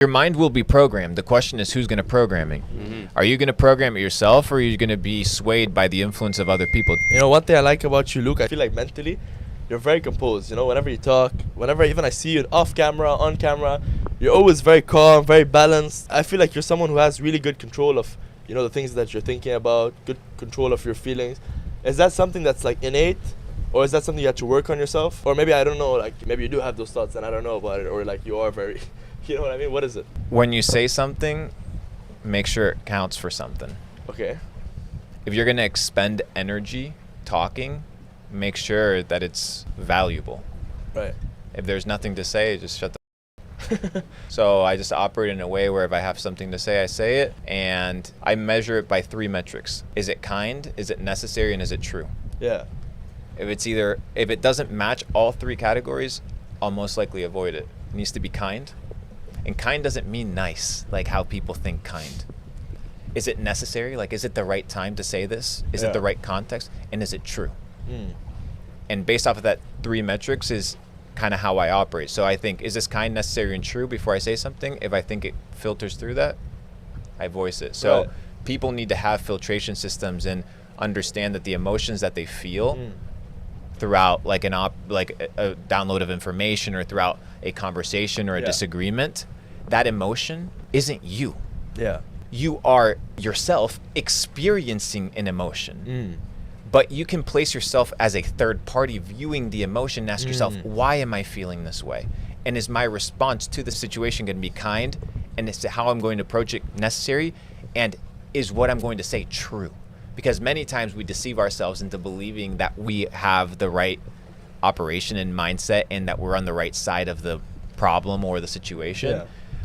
Your mind will be programmed. The question is, who's going to program it? Are you going to program it yourself, or are you going to be swayed by the influence of other people? You know, one thing I like about you, Luke, I feel like mentally, you're very composed. You know, whenever you talk, whenever even I see you off camera, on camera, you're always very calm, very balanced. I feel like you're someone who has really good control of, you know, the things that you're thinking about, good control of your feelings. Is that something that's like innate? Or is that something you have to work on yourself? Or maybe, I don't know, like maybe you do have those thoughts and I don't know about it, or like you are very... You know what I mean? What is it? When you say something, make sure it counts for something. Okay. If you're going to expend energy talking, make sure that it's valuable. Right. If there's nothing to say, just shut the So I just operate in a way where if I have something to say, I say it, and I measure it by 3 metrics. Is it kind? Is it necessary? And is it true? Yeah. If it doesn't match all 3 categories, I'll most likely avoid it. It needs to be kind. And kind doesn't mean nice, like how people think kind. Is it necessary? Like, is it the right time to say this? Is it the right context? And is it true? And based off of that 3 metrics is kind of how I operate. So I think, is this kind, necessary, and true before I say something? If I think it filters through that, I voice it. So people need to have filtration systems and understand that the emotions that they feel throughout like a download of information or throughout a conversation or a disagreement, that emotion isn't you. Yeah. You are yourself experiencing an emotion. But you can place yourself as a third party viewing the emotion and ask yourself, why am I feeling this way? And is my response to the situation going to be kind? And is how I'm going to approach it necessary? And is what I'm going to say true? Because many times we deceive ourselves into believing that we have the right operation and mindset and that we're on the right side of the problem or the situation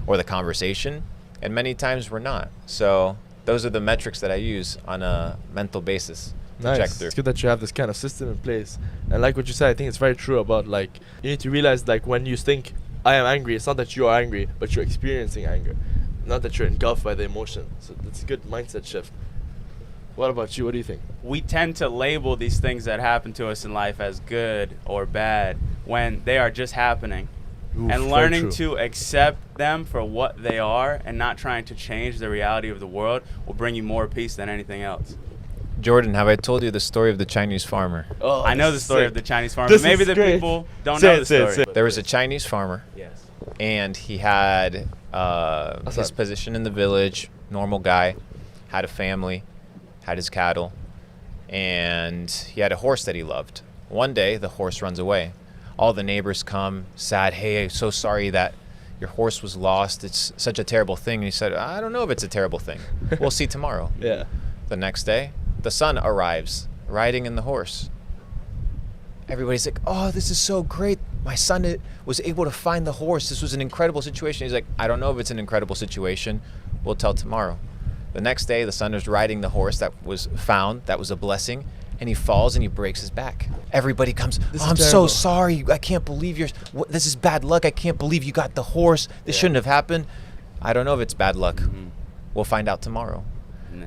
or the conversation. And many times we're not. So those are the metrics that I use on a mental basis to check through. It's good that you have this kind of system in place. And like what you said, I think it's very true about like, you need to realize like when you think I am angry, it's not that you are angry, but you're experiencing anger. Not that you're engulfed by the emotion. So that's a good mindset shift. What about you? What do you think? We tend to label these things that happen to us in life as good or bad when they are just happening. And learning to accept them for what they are and not trying to change the reality of the world will bring you more peace than anything else. Jordan, have I told you the story of the Chinese farmer? Oh, I know the story of the Chinese farmer. But maybe the people don't know the story. There was a Chinese farmer. Yes. And he had his position in the village, normal guy, had a family, had his cattle, and he had a horse that he loved. One day, the horse runs away. All the neighbors come, sad, hey, I'm so sorry that your horse was lost. It's such a terrible thing. And he said, I don't know if it's a terrible thing. We'll see tomorrow. The next day, the son arrives, riding in the horse. Everybody's like, oh, this is so great. My son was able to find the horse. This was an incredible situation. He's like, I don't know if it's an incredible situation. We'll tell tomorrow. The next day, the son is riding the horse that was found. That was a blessing. And he falls and he breaks his back. Everybody comes, I'm so sorry. I can't believe this is bad luck. I can't believe you got the horse. This shouldn't have happened. I don't know if it's bad luck. We'll find out tomorrow.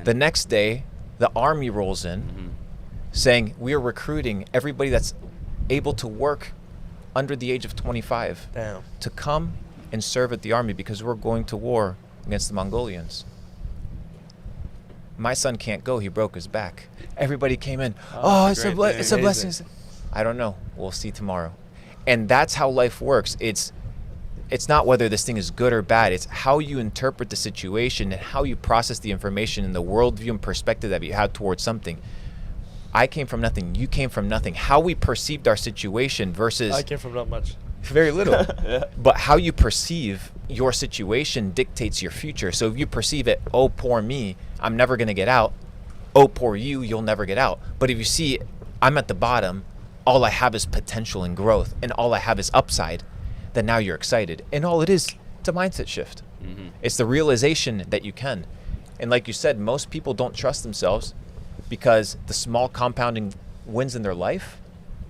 The next day, the army rolls in saying, we are recruiting everybody that's able to work under the age of 25 to come and serve at the army because we're going to war against the Mongolians. My son can't go. He broke his back. Everybody came in. It's a blessing. I don't know. We'll see tomorrow. And that's how life works. It's not whether this thing is good or bad. It's how you interpret the situation and how you process the information and the worldview and perspective that you have towards something. I came from nothing. You came from nothing. How we perceived our situation versus... I came from not much. Very little. But how you perceive your situation dictates your future. So if you perceive it, oh, poor me, I'm never going to get out. Oh, poor you, you'll never get out. But if you see, I'm at the bottom, all I have is potential and growth, and all I have is upside, then now you're excited. And all it is, it's a mindset shift. It's the realization that you can. And like you said, most people don't trust themselves because the small compounding wins in their life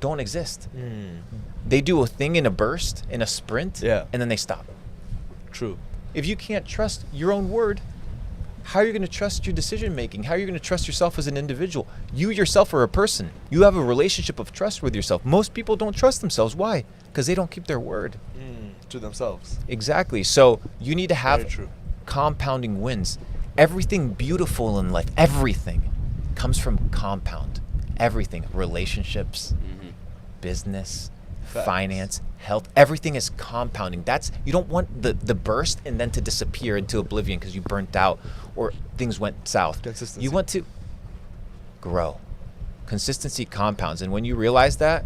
don't exist. They do a thing in a burst, in a sprint, and then they stop. True. If you can't trust your own word, how are you going to trust your decision making? How are you going to trust yourself as an individual? You yourself are a person. You have a relationship of trust with yourself. Most people don't trust themselves. Why? Because they don't keep their word. to themselves. Exactly. So you need to Very have true. compounding wins. Everything beautiful in life, everything comes from compound. Everything, relationships, business, Facts. finance, health, everything is compounding. You don't want the burst and then to disappear into oblivion because you burnt out or things went south. Consistency. You want to grow. Consistency compounds, and when you realize that,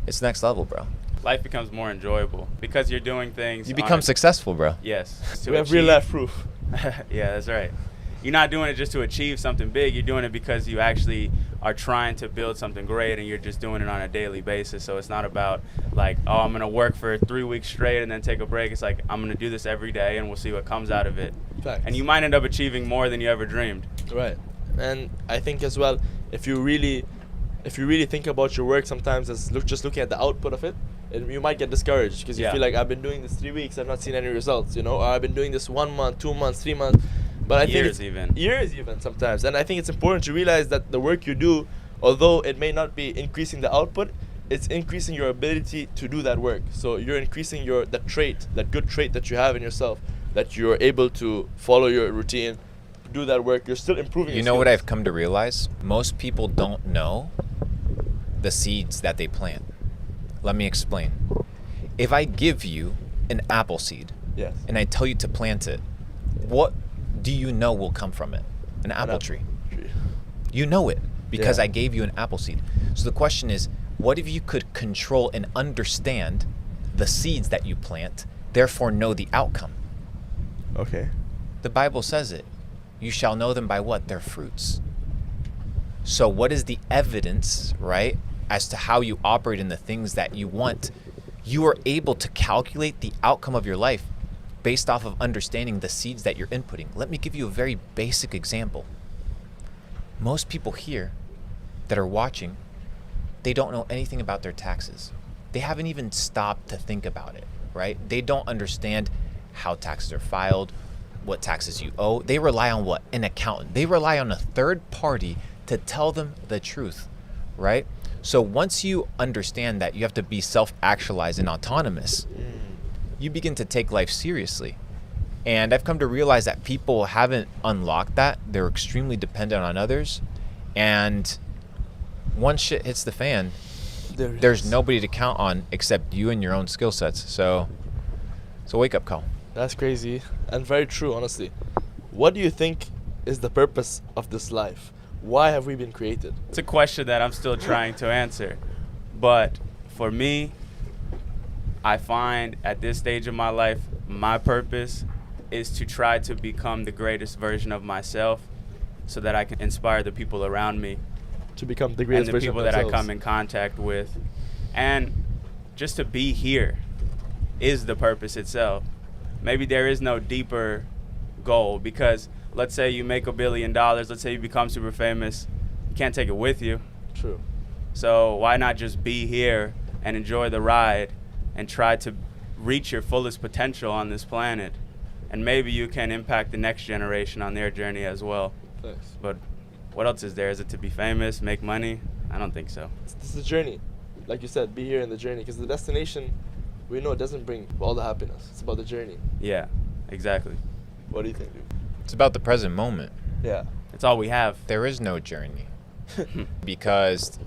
it's next level, bro. Life becomes more enjoyable because you're doing things. You become successful, bro. Yes. We have real life proof. Yeah, that's right. You're not doing it just to achieve something big. You're doing it because you actually are trying to build something great, and you're just doing it on a daily basis. So it's not about like, oh, I'm going to work for 3 weeks straight and then take a break. It's like, I'm going to do this every day, and we'll see what comes out of it. Facts. And you might end up achieving more than you ever dreamed. Right. And I think as well, if you really think about your work sometimes as just looking at the output of it, you might get discouraged because you feel like, I've been doing this 3 weeks, I've not seen any results, or I've been doing this 1 month, 2 months, 3 months. But I think years even sometimes. And I think it's important to realize that the work you do, although it may not be increasing the output, it's increasing your ability to do that work. So you're increasing that good trait that you have in yourself, that you're able to follow your routine, do that work. You're still improving. You know what I've come to realize? Most people don't know the seeds that they plant. Let me explain. If I give you an apple seed, yes, and I tell you to plant it, what do you know will come from it? An apple tree. You know it because I gave you an apple seed. So the question is, what if you could control and understand the seeds that you plant, therefore know the outcome? Okay. The Bible says it. You shall know them by what? Their fruits. So what is the evidence, right, as to how you operate in the things that you want? You are able to calculate the outcome of your life based off of understanding the seeds that you're inputting. Let me give you a very basic example. Most people here that are watching, they don't know anything about their taxes. They haven't even stopped to think about it, right? They don't understand how taxes are filed, what taxes you owe. They rely on what? An accountant. They rely on a third party to tell them the truth, right? So once you understand that you have to be self-actualized and autonomous, you begin to take life seriously. And I've come to realize that people haven't unlocked that. They're extremely dependent on others. And once shit hits the fan, there's nobody to count on except you and your own skill sets. So it's a wake-up call. That's crazy and very true, honestly. What do you think is the purpose of this life? Why have we been created? It's a question that I'm still trying to answer. But for me, I find at this stage of my life, my purpose is to try to become the greatest version of myself so that I can inspire the people around me. To become the greatest version of and the people that I themselves. come in contact with. And just to be here is the purpose itself. Maybe there is no deeper goal because let's say you make $1 billion, let's say you become super famous, you can't take it with you. True. So why not just be here and enjoy the ride and try to reach your fullest potential on this planet? And maybe you can impact the next generation on their journey as well. Thanks. But what else is there? Is it to be famous, make money? I don't think so. This is a journey. Like you said, be here in the journey. Because the destination, we know, doesn't bring all the happiness. It's about the journey. Yeah, exactly. What do you think, dude? It's about the present moment. Yeah. It's all we have. There is no journey. Because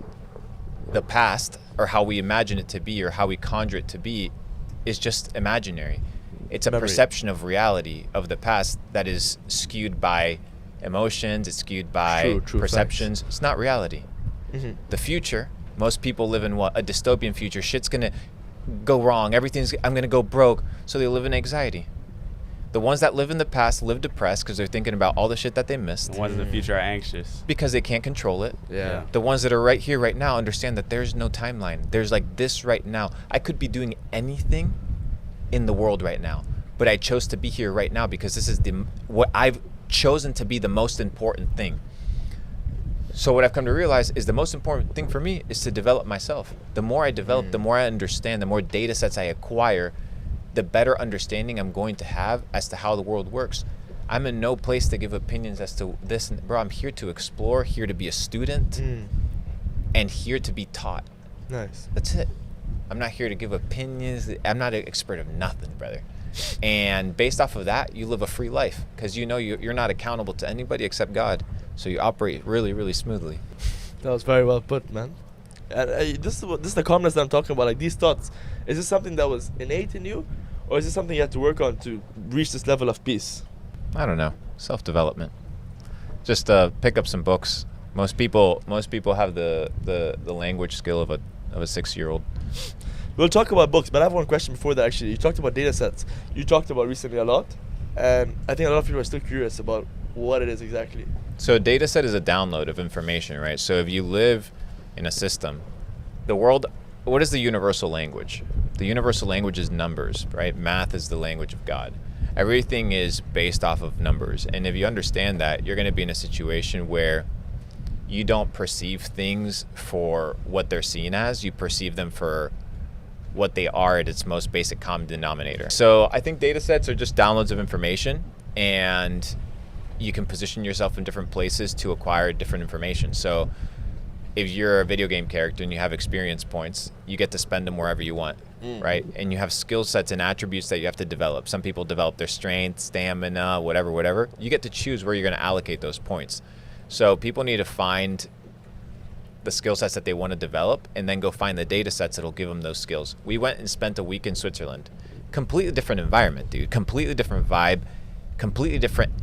the past, or how we imagine it to be, or how we conjure it to be, is just imaginary. It's a perception of reality of the past that is skewed by emotions, it's skewed by perceptions. Facts. It's not reality. The future, most people live in what? A dystopian future. Shit's gonna go wrong. I'm gonna go broke. So they live in anxiety. The ones that live in the past live depressed because they're thinking about all the shit that they missed. The ones in the future are anxious. Because they can't control it. Yeah. The ones that are right here, right now, understand that there's no timeline. There's like this right now. I could be doing anything in the world right now, but I chose to be here right now because this is what I've chosen to be the most important thing. So what I've come to realize is the most important thing for me is to develop myself. The more I develop, the more I understand, the more data sets I acquire, the better understanding I'm going to have as to how the world works. I'm in no place to give opinions as to this. Bro, I'm here to explore, here to be a student, and here to be taught. Nice. That's it. I'm not here to give opinions. I'm not an expert of nothing, brother. And based off of that, you live a free life because you know you're not accountable to anybody except God. So you operate really, really smoothly. That was very well put, man. And this is the calmness that I'm talking about. Like these thoughts, is this something that was innate in you, or is this something you had to work on to reach this level of peace? I don't know. Self-development. Just pick up some books. Most people have the language skill of a 6-year-old. We'll talk about books, but I have one question before that. Actually, you talked about data sets. You talked about recently a lot, and I think a lot of people are still curious about what it is exactly. So a data set is a download of information, right? So if you live in a system, the world, what is the universal language? The universal language is numbers, right? Math is the language of God. Everything is based off of numbers. And if you understand that, you're going to be in a situation where you don't perceive things for what they're seen as. You perceive them for what they are at its most basic common denominator. So I think data sets are just downloads of information, and you can position yourself in different places to acquire different information. So if you're a video game character and you have experience points, you get to spend them wherever you want, right? And you have skill sets and attributes that you have to develop. Some people develop their strength, stamina, whatever. You get to choose where you're going to allocate those points. So people need to find the skill sets that they want to develop and then go find the data sets that'll give them those skills. We went and spent a week in Switzerland. Completely different environment, dude. Completely different vibe. Completely different,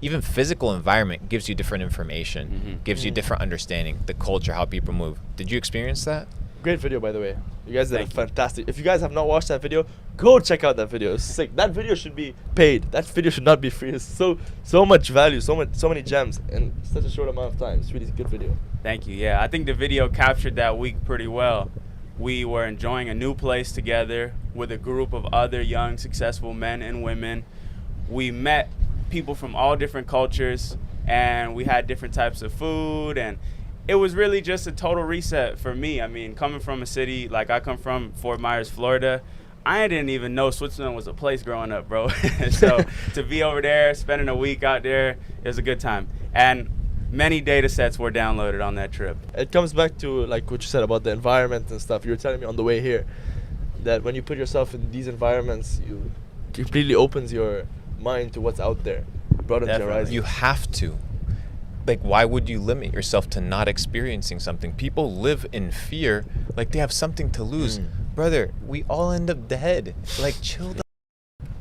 even physical environment gives you different information, gives you different understanding, the culture, how people move. Did you experience that? Great video, by the way. You guys did a fantastic. If you guys have not watched that video, go check out that video. It's sick. That video should be paid. That video should not be free. It's so much value, so many gems in such a short amount of time. It's really a good video. Thank you. Yeah, I think the video captured that week pretty well. We were enjoying a new place together with a group of other young, successful men and women. We met people from all different cultures, and we had different types of food, and it was really just a total reset for me. I mean, coming from a city, like I come from Fort Myers, Florida, I didn't even know Switzerland was a place growing up, bro. So to be over there, spending a week out there, it was a good time. And many data sets were downloaded on that trip. It comes back to like what you said about the environment and stuff. You were telling me on the way here that when you put yourself in these environments, you completely opens your mind to what's out there, broadens your horizons. You have to. Like, why would you limit yourself to not experiencing something? People live in fear like they have something to lose. Brother, we all end up dead. Like, chill the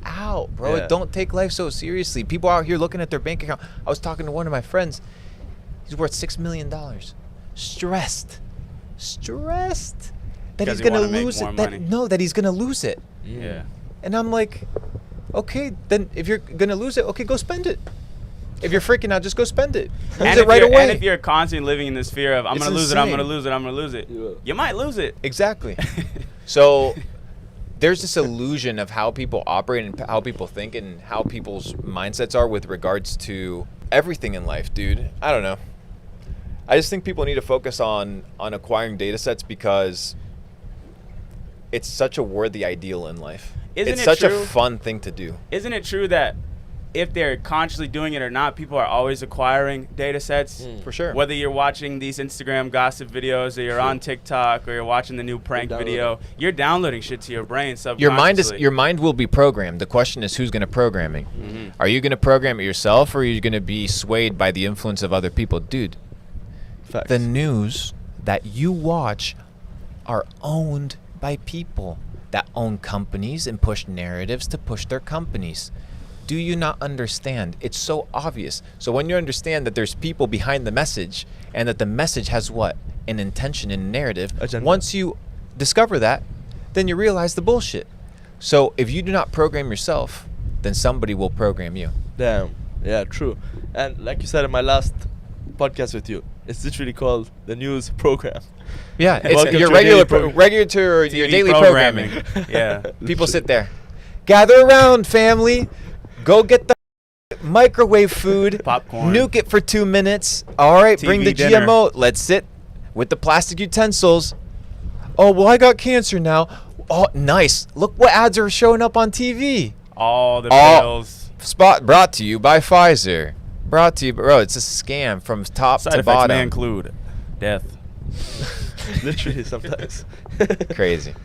out, bro. Yeah. Don't take life so seriously. People out here looking at their bank account. I was talking to one of my friends. He's worth $6 million. Stressed that he's gonna lose it. That he's gonna lose it. Yeah. And I'm like, okay, then if you're gonna lose it, okay, go spend it. If you're freaking out, just go spend it. Lose it right away. And if you're constantly living in this fear of I'm gonna lose it, you might lose it. Exactly. So there's this illusion of how people operate and how people think and how people's mindsets are with regards to everything in life, dude. I don't know. I just think people need to focus on acquiring data sets because it's such a worthy ideal in life. It's such a fun thing to do. Isn't it true that if they're consciously doing it or not, people are always acquiring data sets? For sure. Whether you're watching these Instagram gossip videos, or you're on TikTok, or you're watching the new prank video, you're downloading shit to your brain subconsciously. Your mind will be programmed. The question is, who's going to program it? Are you going to program it yourself, or are you going to be swayed by the influence of other people? Dude, Facts. The news that you watch are owned by people that own companies and push narratives to push their companies. Do you not understand? It's so obvious. So when you understand that there's people behind the message and that the message has what? An intention and a narrative. Agenda. Once you discover that, then you realize the bullshit. So if you do not program yourself, then somebody will program you. Damn. Yeah, true. And like you said in my last podcast with you, it's literally called the news program. Yeah, it's Welcome your to your daily programming. Yeah. People sit there. Gather around, family. Go get the microwave food. Popcorn. Nuke it for 2 minutes. All right, TV bring the dinner. GMO. Let's sit with the plastic utensils. Oh, well, I got cancer now. Oh, nice. Look what ads are showing up on TV. All the pills. Spot brought to you by Pfizer. Brought to you, bro. It's a scam from top Side to effects bottom. may include death. Literally sometimes. Crazy.